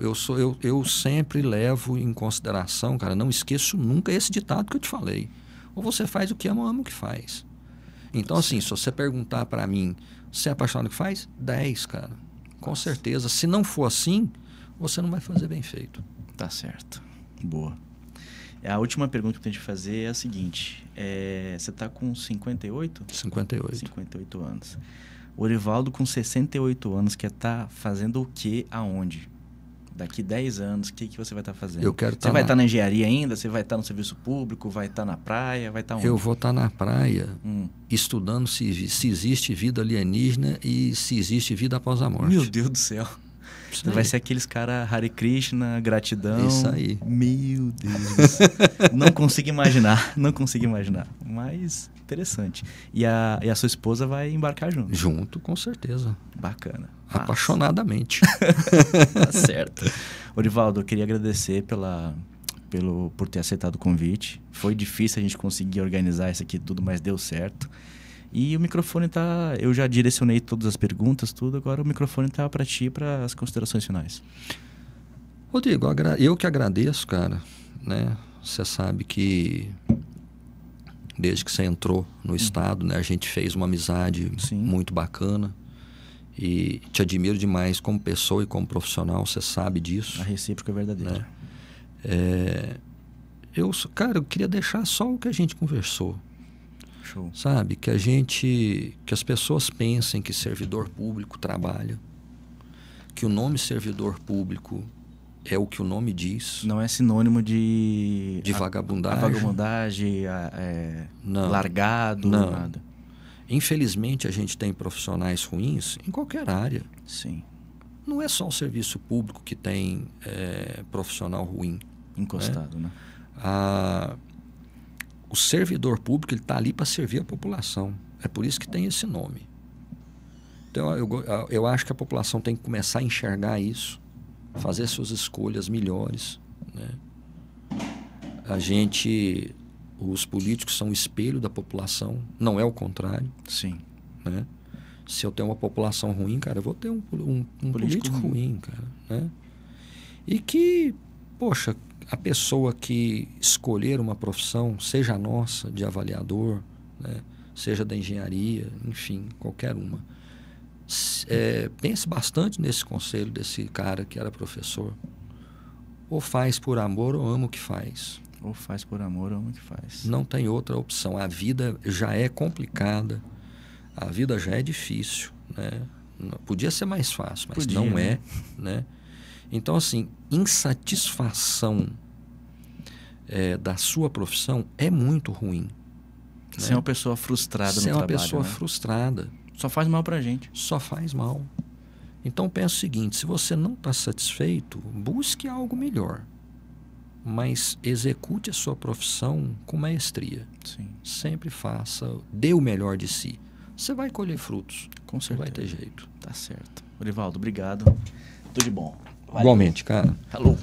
Eu sempre levo em consideração, cara, não esqueço nunca esse ditado que eu te falei. Ou você faz o que ama ou ama o que faz. Então, assim, se você perguntar para mim, você é apaixonado no que faz? 10, cara. Com certeza. Se não for assim, você não vai fazer bem feito. Tá certo. Boa. A última pergunta que eu tenho que fazer é a seguinte. Você está com 58? 58. 58 anos. O Orivaldo, com 68 anos, quer estar fazendo o quê, aonde? Daqui 10 anos, o que você vai estar fazendo? Você vai estar na engenharia ainda? Você vai estar no serviço público? Vai estar na praia? Vai estar onde? Eu vou estar na praia estudando se existe vida alienígena e se existe vida após a morte. Meu Deus do céu. Você vai ser aqueles caras Hare Krishna, gratidão. Isso aí. Meu Deus. Não consigo imaginar, não consigo imaginar. Mas interessante. E a sua esposa vai embarcar junto? Junto, com certeza. Bacana. Apaixonadamente. Tá certo. Orivaldo, eu queria agradecer por ter aceitado o convite. Foi difícil a gente conseguir organizar isso aqui tudo, mas deu certo. E o microfone tá... Eu já direcionei todas as perguntas, tudo. Agora o microfone tá para ti, para as considerações finais. Rodrigo, eu que agradeço, cara. Né? Você sabe que desde que você entrou no estado, né, a gente fez uma amizade muito bacana. E te admiro demais como pessoa e como profissional, você sabe disso. A recíproca é verdadeira. Né? Eu queria deixar só o que a gente conversou. Show. Sabe? Que as pessoas pensem que servidor público trabalha, que o nome servidor público é o que o nome diz. Não é sinônimo de vagabundagem. A vagabundagem, não. Largado, não. Nada. Infelizmente, a gente tem profissionais ruins em qualquer área. Sim. Não é só o serviço público que tem profissional ruim. Encostado, né? O servidor público está ali para servir a população. É por isso que tem esse nome. Então, eu acho que a população tem que começar a enxergar isso, fazer suas escolhas melhores. Né? Os políticos são o espelho da população, não é o contrário. Sim. Né? Se eu tenho uma população ruim, cara, eu vou ter um político ruim, cara. Né? E que, poxa, a pessoa que escolher uma profissão, seja a nossa, de avaliador, né? Seja da engenharia, enfim, qualquer uma, pense bastante nesse conselho desse cara que era professor. Ou faz por amor ou ama o que faz. Ou faz por amor ou ama o que faz. Não tem outra opção. A vida já é complicada, a vida já é difícil, né? Podia ser mais fácil, mas não é, né? Então, assim, insatisfação da sua profissão é muito ruim. Você é uma pessoa frustrada no trabalho. Você é uma pessoa frustrada. Só faz mal pra gente. Só faz mal. Então, pensa o seguinte, se você não está satisfeito, busque algo melhor. Mas execute a sua profissão com maestria. Sim. Sempre faça, dê o melhor de si. Você vai colher frutos. Com certeza. Vai ter jeito. Tá certo. Orivaldo, obrigado. Tudo de bom. Valeu. Igualmente, cara. Falou.